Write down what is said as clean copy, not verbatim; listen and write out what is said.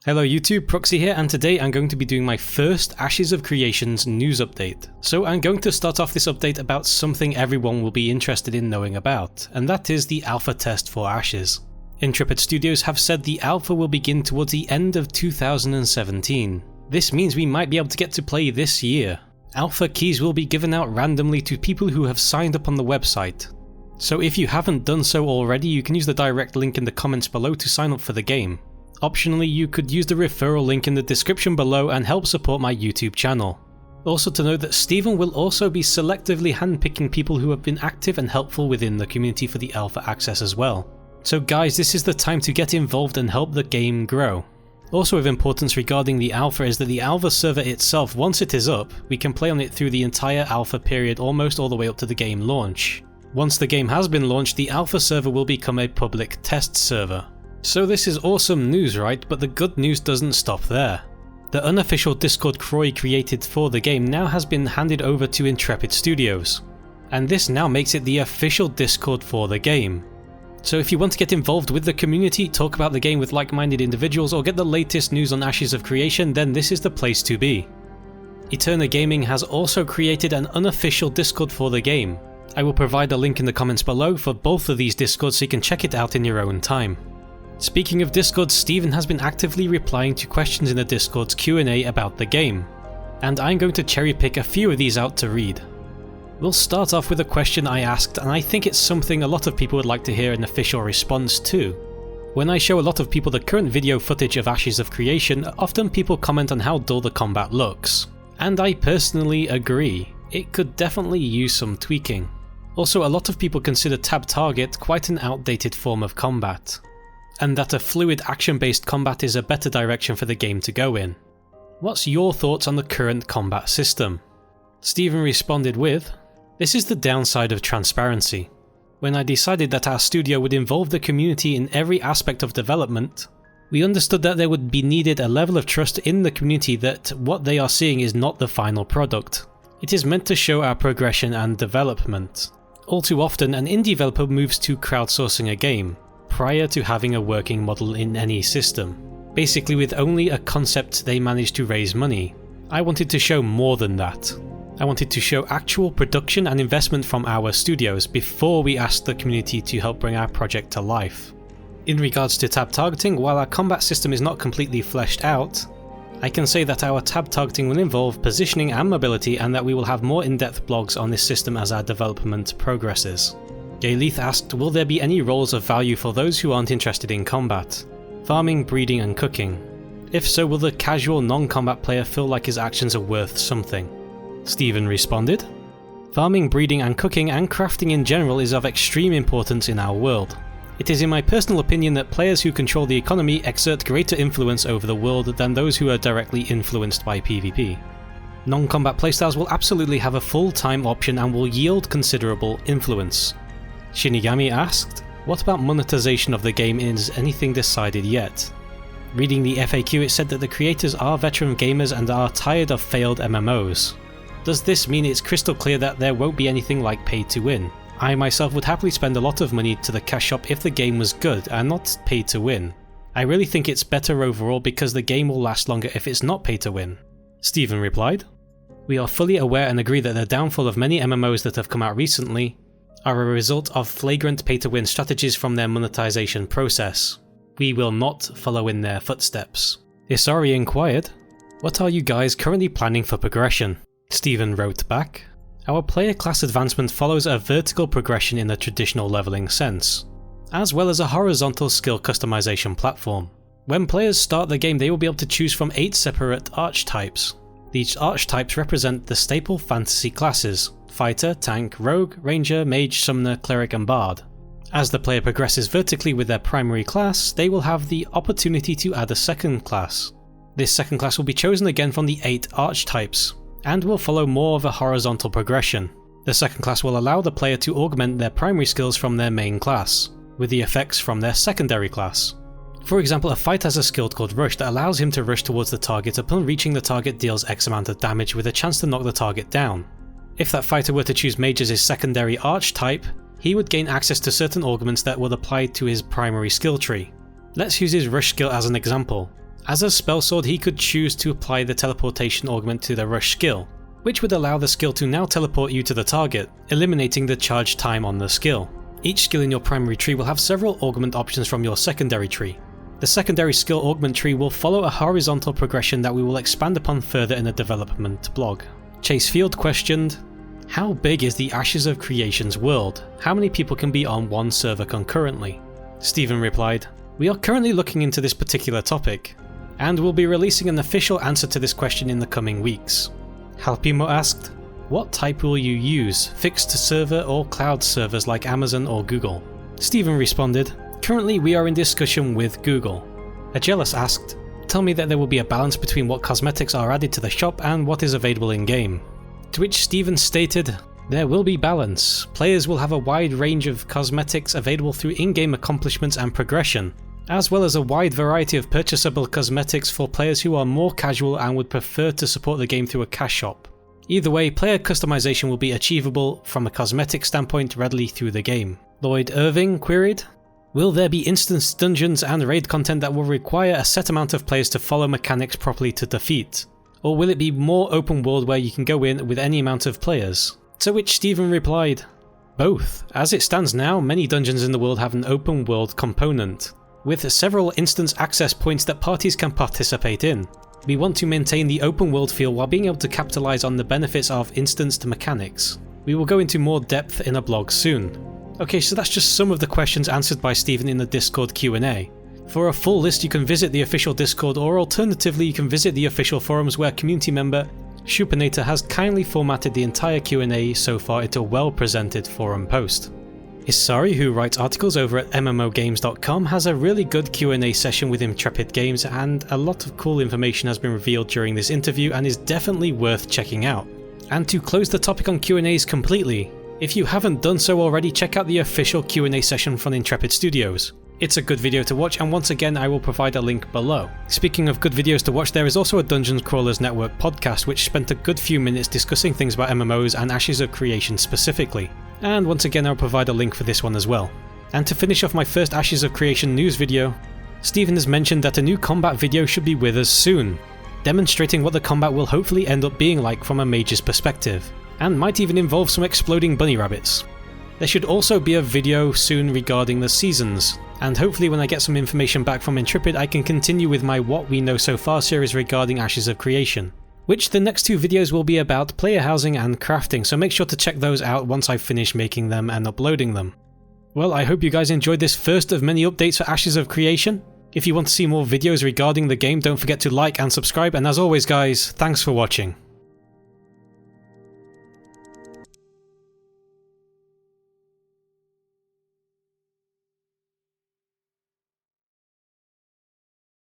Hello YouTube, Proxy here, and today I'm going to be doing my first Ashes of Creations news update. So I'm going to start off this update about something everyone will be interested in knowing about, and that is the alpha test for Ashes. Intrepid Studios have said the alpha will begin towards the end of 2017. This means we might be able to get to play this year. Alpha keys will be given out randomly to people who have signed up on the website. So if you haven't done so already, you can use the direct link in the comments below to sign up for the game. Optionally, you could use the referral link in the description below and help support my YouTube channel. Also to note that Stephen will also be selectively handpicking people who have been active and helpful within the community for the alpha access as well. So guys, this is the time to get involved and help the game grow. Also of importance regarding the alpha is that the alpha server itself, once it is up, we can play on it through the entire alpha period almost all the way up to the game launch. Once the game has been launched, the alpha server will become a public test server. So this is awesome news, right? But the good news doesn't stop there. The unofficial Discord Croy created for the game now has been handed over to Intrepid Studios, and this now makes it the official Discord for the game. So if you want to get involved with the community, talk about the game with like-minded individuals, or get the latest news on Ashes of Creation, then this is the place to be. Eterna Gaming has also created an unofficial Discord for the game. I will provide a link in the comments below for both of these Discords so you can check it out in your own time. Speaking of Discord, Stephen has been actively replying to questions in the Discord's Q&A about the game, and I'm going to cherry pick a few of these out to read. We'll start off with a question I asked, and I think it's something a lot of people would like to hear an official response to. When I show a lot of people the current video footage of Ashes of Creation, often people comment on how dull the combat looks. And I personally agree, it could definitely use some tweaking. Also, a lot of people consider tab target quite an outdated form of combat, and that a fluid action-based combat is a better direction for the game to go in. What's your thoughts on the current combat system? Stephen responded with, "This is the downside of transparency. When I decided that our studio would involve the community in every aspect of development, we understood that there would be needed a level of trust in the community that what they are seeing is not the final product. It is meant to show our progression and development. All too often, an indie developer moves to crowdsourcing a game, prior to having a working model in any system. Basically with only a concept they manage to raise money. I wanted to show more than that. I wanted to show actual production and investment from our studios before we asked the community to help bring our project to life. In regards to tab targeting, while our combat system is not completely fleshed out, I can say that our tab targeting will involve positioning and mobility, and that we will have more in-depth blogs on this system as our development progresses." Gayleith asked, "Will there be any roles of value for those who aren't interested in combat? Farming, breeding and cooking? If so, will the casual non-combat player feel like his actions are worth something?" Stephen responded, "Farming, breeding and cooking and crafting in general is of extreme importance in our world. It is in my personal opinion that players who control the economy exert greater influence over the world than those who are directly influenced by PvP. Non-combat playstyles will absolutely have a full-time option and will yield considerable influence." Shinigami asked, "What about monetization of the game? Is anything decided yet?" Reading the FAQ, it said that the creators are veteran gamers and are tired of failed MMOs. Does this mean it's crystal clear that there won't be anything like pay to win? I myself would happily spend a lot of money to the cash shop if the game was good and not pay to win. I really think it's better overall because the game will last longer if it's not pay to win." Stephen replied, "We are fully aware and agree that the downfall of many MMOs that have come out recently are a result of flagrant pay-to-win strategies from their monetization process. We will not follow in their footsteps." Isarii inquired, "What are you guys currently planning for progression?" Stephen wrote back, "Our player class advancement follows a vertical progression in the traditional leveling sense, as well as a horizontal skill customization platform. When players start the game, they will be able to choose from 8 separate archetypes. These archetypes represent the staple fantasy classes: Fighter, Tank, Rogue, Ranger, Mage, Summoner, Cleric and Bard. As the player progresses vertically with their primary class, they will have the opportunity to add a second class. This second class will be chosen again from the 8 archetypes, and will follow more of a horizontal progression. The second class will allow the player to augment their primary skills from their main class, with the effects from their secondary class. For example, a fighter has a skill called Rush that allows him to rush towards the target upon reaching the target deals X amount of damage with a chance to knock the target down. If that fighter were to choose Mage as his secondary archetype, he would gain access to certain augments that would apply to his primary skill tree. Let's use his Rush skill as an example. As a spell sword, he could choose to apply the teleportation augment to the rush skill, which would allow the skill to now teleport you to the target, eliminating the charge time on the skill. Each skill in your primary tree will have several augment options from your secondary tree. The secondary skill augment tree will follow a horizontal progression that we will expand upon further in the development blog. Chase Field questioned, how big is the Ashes of Creation's world? How many people can be on one server concurrently? Stephen replied, we are currently looking into this particular topic, and will be releasing an official answer to this question in the coming weeks. Halpimo asked, what type will you use, fixed server or cloud servers like Amazon or Google? Stephen responded, currently we are in discussion with Google. Agelus asked, tell me that there will be a balance between what cosmetics are added to the shop and what is available in game. To which Stephen stated, there will be balance. Players will have a wide range of cosmetics available through in-game accomplishments and progression, as well as a wide variety of purchasable cosmetics for players who are more casual and would prefer to support the game through a cash shop. Either way, player customization will be achievable from a cosmetic standpoint readily through the game. Lloyd Irving queried, will there be instance dungeons and raid content that will require a set amount of players to follow mechanics properly to defeat? Or will it be more open world where you can go in with any amount of players? To which Stephen replied, both. As it stands now, many dungeons in the world have an open world component, with several instance access points that parties can participate in. We want to maintain the open world feel while being able to capitalize on the benefits of instanced mechanics. We will go into more depth in a blog soon. Okay, so that's just some of the questions answered by Stephen in the Discord Q&A. For a full list you can visit the official Discord, or alternatively you can visit the official forums where community member Shupinator has kindly formatted the entire Q&A so far into a well presented forum post. Isarii, who writes articles over at MMOgames.com, has a really good Q&A session with Intrepid Games, and a lot of cool information has been revealed during this interview and is definitely worth checking out. And to close the topic on Q&As completely, if you haven't done so already, check out the official Q&A session from Intrepid Studios. It's a good video to watch, and once again I will provide a link below. Speaking of good videos to watch, there is also a Dungeons Crawlers Network podcast which spent a good few minutes discussing things about MMOs and Ashes of Creation specifically. And once again I'll provide a link for this one as well. And to finish off my first Ashes of Creation news video, Stephen has mentioned that a new combat video should be with us soon, demonstrating what the combat will hopefully end up being like from a mage's perspective, and might even involve some exploding bunny rabbits. There should also be a video soon regarding the seasons, and hopefully when I get some information back from Intrepid I can continue with my What We Know So Far series regarding Ashes of Creation, which the next two videos will be about player housing and crafting, so make sure to check those out once I've finished making them and uploading them. Well, I hope you guys enjoyed this first of many updates for Ashes of Creation. If you want to see more videos regarding the game, don't forget to like and subscribe, and as always guys, thanks for watching.